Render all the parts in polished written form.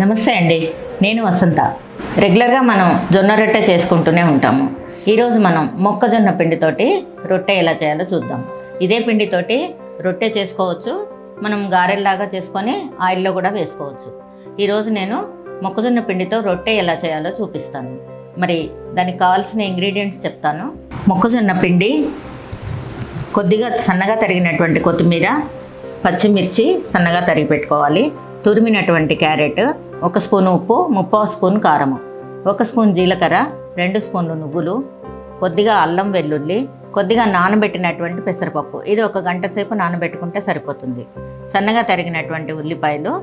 నమస్తే అండి, నేను వసంత. రెగ్యులర్గా మనం జొన్న రొట్టె చేసుకుంటూనే ఉంటాము. ఈరోజు మనం మొక్కజొన్న పిండితోటి రొట్టె ఎలా చేయాలో చూద్దాం. ఇదే పిండితోటి రొట్టె చేసుకోవచ్చు, మనం గారెల్లాగా చేసుకొని ఆయిల్లో కూడా వేసుకోవచ్చు. ఈరోజు నేను మొక్కజొన్న పిండితో రొట్టె ఎలా చేయాలో చూపిస్తాను. మరి దానికి కావాల్సిన ఇంగ్రీడియంట్స్ చెప్తాను. మొక్కజొన్న పిండి, కొద్దిగా సన్నగా తరిగినటువంటి కొత్తిమీర, పచ్చిమిర్చి సన్నగా తరిగి పెట్టుకోవాలి, తురిమినటువంటి క్యారెట్, 1 స్పూన్ ఉప్పు, 1/2 స్పూన్ కారము, 1 స్పూన్ జీలకర్ర, 2 స్పూన్లు నువ్వులు, కొద్దిగా అల్లం వెల్లుల్లి, కొద్దిగా నానబెట్టినటువంటి పెసరపప్పు. ఇది 1 గంట సేపు నానబెట్టుకుంటే సరిపోతుంది. సన్నగా తరిగినటువంటి ఉల్లిపాయలు,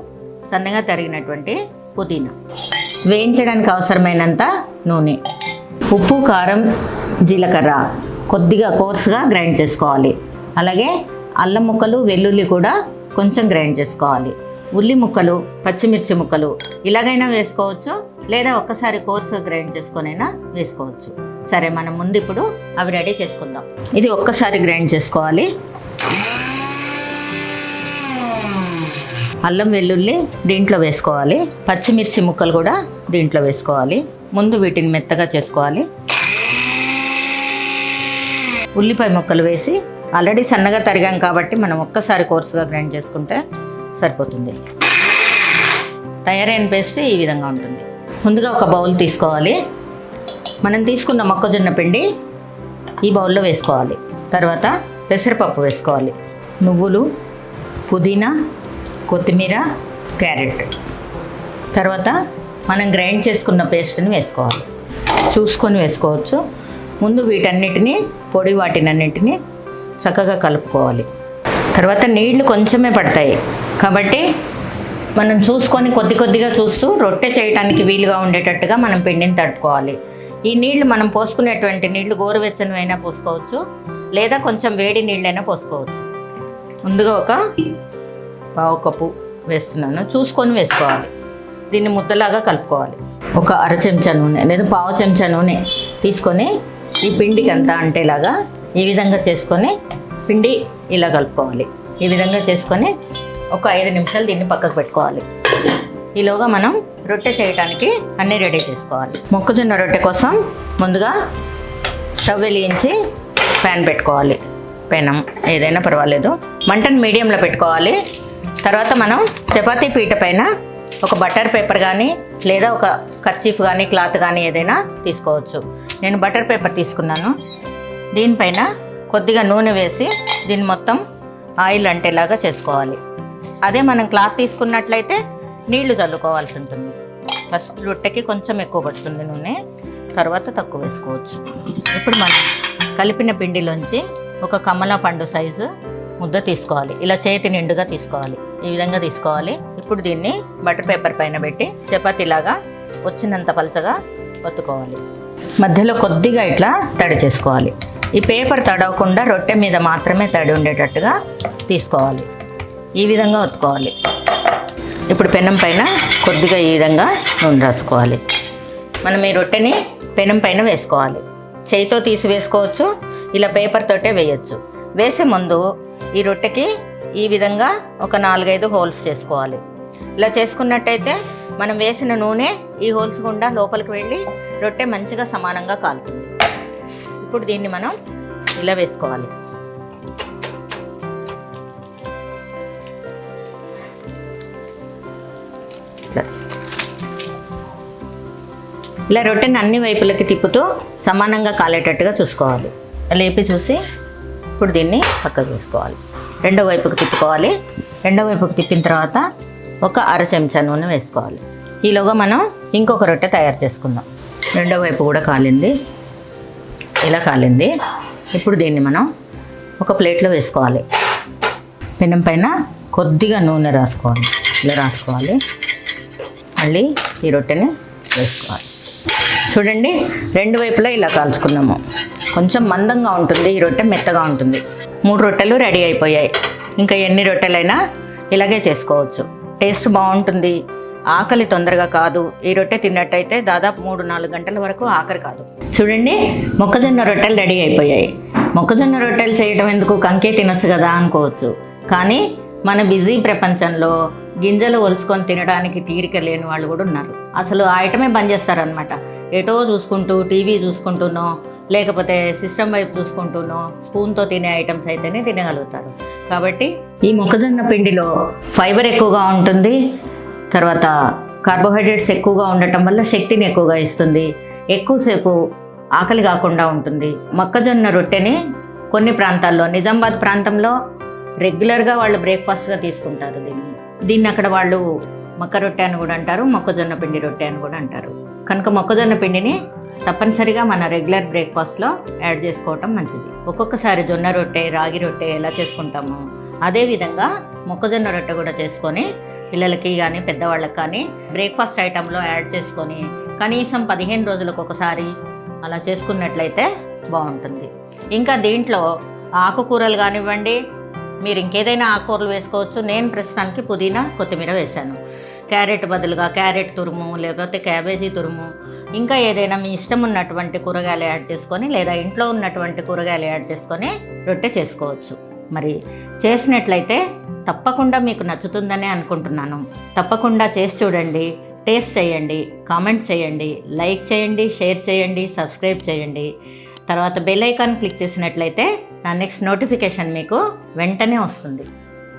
సన్నగా తరిగినటువంటి పుదీనా, వేయించడానికి అవసరమైనంత నూనె, ఉప్పు, కారం, జీలకర్ర కొద్దిగా కోర్సుగా గ్రైండ్ చేసుకోవాలి. అలాగే అల్లం ముక్కలు, వెల్లుల్లి కూడా కొంచెం గ్రైండ్ చేసుకోవాలి. ఉల్లి ముక్కలు, పచ్చిమిర్చి ముక్కలు ఇలాగైనా వేసుకోవచ్చు, లేదా ఒక్కసారి కోర్సుగా గ్రైండ్ చేసుకొనైనా వేసుకోవచ్చు. సరే, మనం ముందు ఇప్పుడు అవి రెడీ చేసుకుందాం. ఇది ఒక్కసారి గ్రైండ్ చేసుకోవాలి. అల్లం వెల్లుల్లి దీంట్లో వేసుకోవాలి, పచ్చిమిర్చి ముక్కలు కూడా దీంట్లో వేసుకోవాలి. ముందు వీటిని మెత్తగా చేసుకోవాలి. ఉల్లిపాయ ముక్కలు వేసి ఆల్రెడీ సన్నగా తరిగాం కాబట్టి మనం ఒక్కసారి కోర్సుగా గ్రైండ్ చేసుకుంటే సరిపోతుంది. తయారైన పేస్ట్ ఈ విధంగా ఉంటుంది. ముందుగా ఒక బౌల్ తీసుకోవాలి. మనం తీసుకున్న మొక్కజొన్న పిండి ఈ బౌల్లో వేసుకోవాలి. తర్వాత పెసరపప్పు వేసుకోవాలి, నువ్వులు, పుదీనా, కొత్తిమీర, క్యారెట్. తర్వాత మనం గ్రైండ్ చేసుకున్న పేస్ట్ని వేసుకోవాలి. చూసుకొని వేసుకోవచ్చు. ముందు వీటన్నిటిని, పొడి వాటినన్నిటిని చక్కగా కలుపుకోవాలి. తర్వాత నీళ్లు కొంచెమే పడతాయి కాబట్టి మనం చూసుకొని కొద్దిగా చూస్తూ రొట్టె చేయడానికి వీలుగా ఉండేటట్టుగా మనం పిండిని తట్టుకోవాలి. ఈ నీళ్లు మనం పోసుకునేటువంటి నీళ్లు గోరువెచ్చని అయినా పోసుకోవచ్చు, లేదా కొంచెం వేడి నీళ్ళైనా పోసుకోవచ్చు. ముందుగా 1/4 కప్పు వేస్తున్నాను, చూసుకొని వేసుకోవాలి. దీన్ని ముద్దలాగా కలుపుకోవాలి. 1 అర చెంచా నూనె లేదా 1/2 చెంచా నూనె తీసుకొని ఈ పిండికి అంతా అంటేలాగా ఈ విధంగా చేసుకొని పిండి ఇలా కలుపుకోవాలి. ఈ విధంగా చేసుకొని 5 నిమిషాలు దీన్ని పక్కకు పెట్టుకోవాలి. ఈలోగా మనం రొట్టె చేయడానికి అన్నీ రెడీ చేసుకోవాలి. మొక్కజొన్న రొట్టె కోసం ముందుగా స్టవ్ వెలిగించి ప్యాన్ పెట్టుకోవాలి. పెనం ఏదైనా పర్వాలేదు, మంటను మీడియంలో పెట్టుకోవాలి. తర్వాత మనం చపాతీ పీట పైన ఒక బటర్ పేపర్ కానీ లేదా ఒక కర్చీఫ్ కానీ క్లాత్ కానీ ఏదైనా తీసుకోవచ్చు. నేను బటర్ పేపర్ తీసుకున్నాను. దీనిపైన కొద్దిగా నూనె వేసి దీన్ని మొత్తం ఆయిల్ అంటేలాగా చేసుకోవాలి. అదే మనం క్లాత్ తీసుకున్నట్లయితే నీళ్లు చల్లుకోవాల్సి ఉంటుంది. ఫస్ట్ రొట్టెకి కొంచెం ఎక్కువ పడుతుంది నూనె, తర్వాత తక్కువ వేసుకోవచ్చు. ఇప్పుడు మనం కలిపిన పిండిలోంచి ఒక కమలా పండు సైజు ముద్ద తీసుకోవాలి. ఇలా చేతి నిండుగా తీసుకోవాలి. ఈ విధంగా తీసుకోవాలి. ఇప్పుడు దీన్ని బటర్ పేపర్ పైన పెట్టి చపాతీలాగా వచ్చినంత పలచగా ఒత్తుకోవాలి. మధ్యలో కొద్దిగా ఇట్లా తడి చేసుకోవాలి. ఈ పేపర్ తడవకుండా రొట్టె మీద మాత్రమే తడి ఉండేటట్టుగా తీసుకోవాలి. ఈ విధంగా ఒత్తుకోవాలి. ఇప్పుడు పెనం పైన కొద్దిగా ఈ విధంగా నూనె రాసుకోవాలి. మనం ఈ రొట్టెని పెనం పైన వేసుకోవాలి. చేయితో తీసి వేసుకోవచ్చు, ఇలా పేపర్ తోటే వేయచ్చు. వేసే ముందు ఈ రొట్టెకి ఈ విధంగా ఒక 4-5 హోల్స్ చేసుకోవాలి. ఇలా చేసుకున్నట్టయితే మనం వేసిన నూనె ఈ హోల్స్ గుండా లోపలికి వెళ్ళి రొట్టె మంచిగా సమానంగా కాలుతుంది. ఇప్పుడు దీన్ని మనం ఇలా వేసుకోవాలి. ఇలా రొట్టెని అన్ని వైపులకి తిప్పుతూ సమానంగా కాలేటట్టుగా చూసుకోవాలి. లేపి చూసి ఇప్పుడు దీన్ని పక్కకు వేసుకోవాలి. రెండో వైపుకి తిప్పుకోవాలి. రెండో వైపుకి తిప్పిన తర్వాత 1 అర చెంచా నూనె వేసుకోవాలి. ఈలోగా మనం ఇంకొక రొట్టె తయారు చేసుకుందాం. రెండో వైపు కూడా కాలింది, ఇలా కాలింది. ఇప్పుడు దీన్ని మనం ఒక ప్లేట్లో వేసుకోవాలి. పెనం పైన కొద్దిగా నూనె రాసుకోవాలి. ఇలా రాసుకోవాలి. మళ్ళీ ఈ రొట్టెని వేసుకోవాలి. చూడండి, 2 వైపులా ఇలా కాల్చుకున్నాము. కొంచెం మందంగా ఉంటుంది ఈ రొట్టె, మెత్తగా ఉంటుంది. 3 రొట్టెలు రెడీ అయిపోయాయి. ఇంకా ఎన్ని రొట్టెలైనా ఇలాగే చేసుకోవచ్చు. టేస్ట్ బాగుంటుంది, ఆకలి తొందరగా కాదు. ఈ రొట్టె తిన్నట్టయితే దాదాపు 3-4 గంటల వరకు ఆకలి కాదు. చూడండి, మొక్కజొన్న రొట్టెలు రెడీ అయిపోయాయి. మొక్కజొన్న రొట్టెలు చేయడం ఎందుకు, కంకే తినొచ్చు కదా అనుకోవచ్చు. కానీ మన బిజీ ప్రపంచంలో గింజలు ఒలుచుకొని తినడానికి తీరిక లేని వాళ్ళు కూడా ఉన్నారు. అసలు ఆ ఐటమే బంద్ చేస్తారనమాట. ఎటో చూసుకుంటూ టీవీ చూసుకుంటూనో లేకపోతే సిస్టమ్ వైపు చూసుకుంటూనో స్పూన్తో తినే ఐటమ్స్ అయితేనే తినగలుగుతారు. కాబట్టి ఈ మొక్కజొన్న పిండిలో ఫైబర్ ఎక్కువగా ఉంటుంది, తర్వాత కార్బోహైడ్రేట్స్ ఎక్కువగా ఉండటం వల్ల శక్తిని ఎక్కువగా ఇస్తుంది, ఎక్కువసేపు ఆకలి కాకుండా ఉంటుంది. మొక్కజొన్న రొట్టెని కొన్ని ప్రాంతాల్లో, నిజామాబాద్ ప్రాంతంలో రెగ్యులర్గా వాళ్ళు బ్రేక్ఫాస్ట్గా తీసుకుంటారు. దీన్ని అక్కడ వాళ్ళు మొక్క రొట్టె అని కూడా అంటారు, మొక్కజొన్న పిండి రొట్టె అని కూడా అంటారు. కనుక మొక్కజొన్న పిండిని తప్పనిసరిగా మన రెగ్యులర్ బ్రేక్ఫాస్ట్లో యాడ్ చేసుకోవటం మంచిది. ఒక్కొక్కసారి జొన్న రొట్టె, రాగి రొట్టె ఎలా చేసుకుంటామో అదేవిధంగా మొక్కజొన్న రొట్టె కూడా చేసుకొని పిల్లలకి కానీ పెద్దవాళ్ళకి కానీ బ్రేక్ఫాస్ట్ ఐటెంలో యాడ్ చేసుకొని కనీసం 15 రోజులకు ఒకసారి అలా చేసుకున్నట్లయితే బాగుంటుంది. ఇంకా దీంట్లో ఆకుకూరలు కానివ్వండి, మీరు ఇంకేదైనా ఆకుకూరలు వేసుకోవచ్చు. నేను ప్రస్తుతానికి పుదీనా, కొత్తిమీర వేశాను. క్యారెట్ బదులుగా క్యారెట్ తురుము, లేకపోతే క్యాబేజీ తురుము, ఇంకా ఏదైనా మీ ఇష్టం ఉన్నటువంటి కూరగాయలు యాడ్ చేసుకొని లేదా ఇంట్లో ఉన్నటువంటి కూరగాయలు యాడ్ చేసుకొని రొట్టె చేసుకోవచ్చు. మరి చేసినట్లయితే తప్పకుండా మీకు నచ్చుతుందనే అనుకుంటున్నాను. తప్పకుండా చేసి చూడండి, టేస్ట్ చేయండి, కామెంట్ చేయండి, లైక్ చేయండి, షేర్ చేయండి, సబ్స్క్రైబ్ చేయండి. తర్వాత బెల్ ఐకాన్ క్లిక్ చేసినట్లయితే నా నెక్స్ట్ నోటిఫికేషన్ మీకు వెంటనే వస్తుంది.